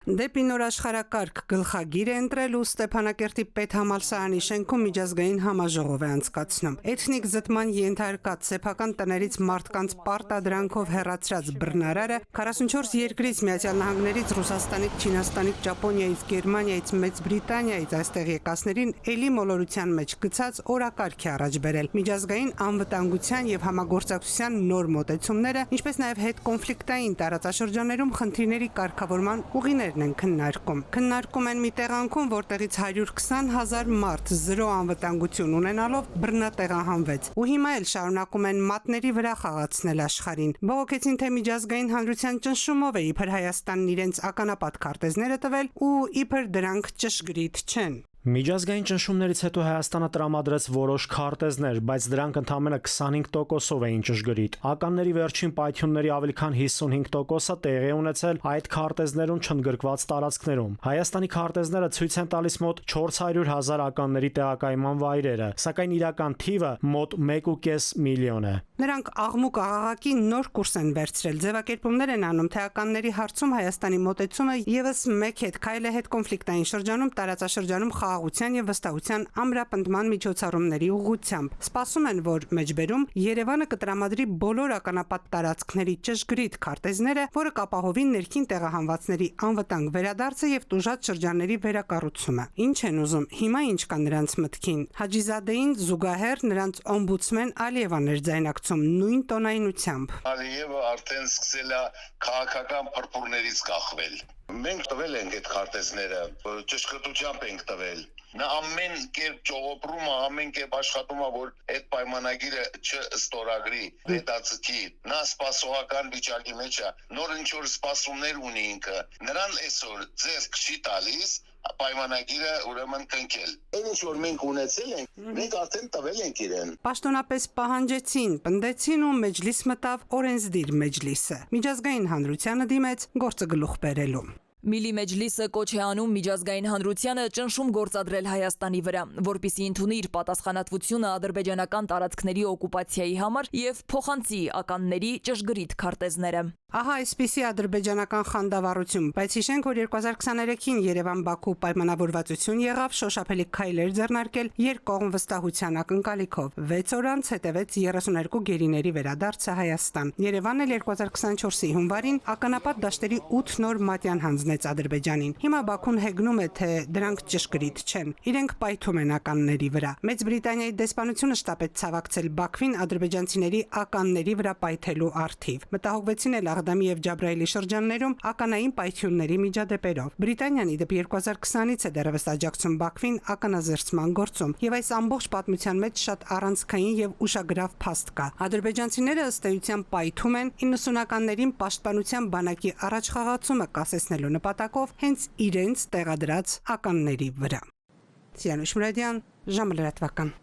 Դեպի նոր աշխարհակարգ գլխագիր է ընտրել ու Ստեփանակերտի պետհամալսարանի շենքում միջազգային համաժողով է անցկացնում։ Էթնիկ զտման ենթարկած սեփական տներից մարդկանց պարտադրանքով հեռացրած բռնարարը 44 երկրից Միացյալ Նահանգներից, Ռուսաստանից, Չինաստանից, Ճապոնիայից, Գերմանիայից, Մեծ Բրիտանիայից այստեղ եկածներին էլի մոլորության մեջ գցած օրակարգ է առաջ բերել։ Միջազգային անվտանգության եւ համագործակցության նոր մոտեցումները, ինչպես նաեւ հետկոնֆլիկտային տարածաշրջաններում խնդիրների կարգավորման ուղիներ են քննարկում են մի տեղանքում, որտեղից 120,000 մարդ զրո անվտանգություն ունենալով բռնատեղահանվեց ու հիմա էլ շարունակում են մատների վրա խաղացնել աշխարհին։ Բողոքեցին, թե միջազգային հանրության ճնշումով է իբր Հայաստանն իրենց ականապատ քարտեզները տվել ու իբր դրանք ճշգրիտ չեն։ Միջազգային ճնշումներից հետո Հայաստանը տրամադրեց որոշ քարտեզներ, բայց դրանք ընդամենը 25%-ով էին ճշգրիտ։ Ականների վերջին պայթյունների ավելի քան 55%-ը տեղի է ունեցել այդ քարտեզներում չընդգրկված տարածքներում։ Հայաստանի քարտեզները ցույց են տալիս մոտ 400,000 ականների տեղակայման վայրերը, սակայն իրական թիվը մոտ 1.5 միլիոն է։ Նրանք աղմուկ աղաղակի նոր կուրս են վերցրել, ձևակերպումներ են անում, թե ականների հարցում Հայաստանի մոտեցումը եւս մեկ քայլ է հետկոնֆլիկտային շրջանում տարածաշրջանում խաղաղության եւ վստահության ամրապնդման միջոցառումների ուղղությամբ։ Սպասում են, որ մեջբերում Երևանը կտրամադրի բոլոր ականապատ տարածքների ճշգրիտ քարտեզները, որը կապահովի ներքին տեղահանվածների անվտանգ վերադարձը եւ տուժած շրջանների վերակառուցումը։ Ինչ են ուզում, հիմա ինչ կա նրանց մտքին։ Հաջիզադեին զուգահեռ նրանց օմբուդսմեն Ալիևան էր ձայնակցում նույն տոնայնությամբ։ Ալիևը արդեն սկսել է քաղաքական փրփուրներից կախվել։ Մենք տվել ենք այդ քարտեզները, ճշգրտությամբ ենք տվել։ Նա ամեն կերպ ճողոպրում է, ամեն կերպ աշխատում է, որ այդ պայմանագիրը չստորագրի, հետաձգի։ Նա սպասողական վիճակի մեջ է, նոր ինչ-որ սպասումներ ունի ինքը։ Նրան այսօր ձեռք չի տալիս պայմանագիրը ուրեմն կնքել։ Այն ինչ որ մենք ունեցել ենք, մենք արդեն տվել ենք իրեն։ Պաշտոնապես պահանջեցին, պնդեցին ու մեջլիս մտավ օրենսդիր մեջլիսը։ Միջազգային հանրությանը դիմեց գործը գլուխ բերելու։ Միլի մեջլիսը կոչ է անում միջազգային հանրությանը ճնշում գործադրել Հայաստանի վրա, որպեսզի ընդունի իր պատասխանատվությունը ադրբեջանական տարածքների օկուպացիայի համար եւ փոխանցի ականների ճշգրիտ քարտեզները։ Ահա այսպիսի ադրբեջանական խանդավառություն, բայց հիշենք, որ 2023-ին Երևան-Բաքու պայմանավորվածություն եղավ շոշափելի քայլեր ձեռնարկել երկկողմ վստահության ակնկալիքով։ 6 օր անց հետևեց 32 գերիների վերադարձը Հայաստան։ Երևանն էլ 2024-ի հունվարին ականապատ դաշտերի 8 նոր մատյան հանձնեց Ադրբեջանին։ Հիմա Բաքուն հեգնում է, թե դրանք ճշգրիտ չեն։ Իրենք պայթում են ականների վրա։ Մեծ Բրիտանիայի դեսպանությունը շտապեց ցավակցել Բաքվին ադրբեջանցիների ականների վրա պայթելու առթիվ։ Մտահոգվեցին էլ Աղդամի եւ Ջաբրայելի շրջաններում ականային պայթյունների միջադեպերով։ Բրիտանիան իդեպ 2020-ից է դեռևս աջակցում Բաքվին ականազերծման գործում, եւ այս ամբողջ պատմության մեջ շատ առանցքային եւ ուշագրավ փաստ կա։ Ադրբեջանցիները ըստ էության պայթում են 90-ականներին պաշտպանության բանակի առաջխաղացումը կասեցնելու նպատակով հենց իրենց տեղադրած ականների վրա։ Սիանուշ Մուրադյան, ժամը լրատվական։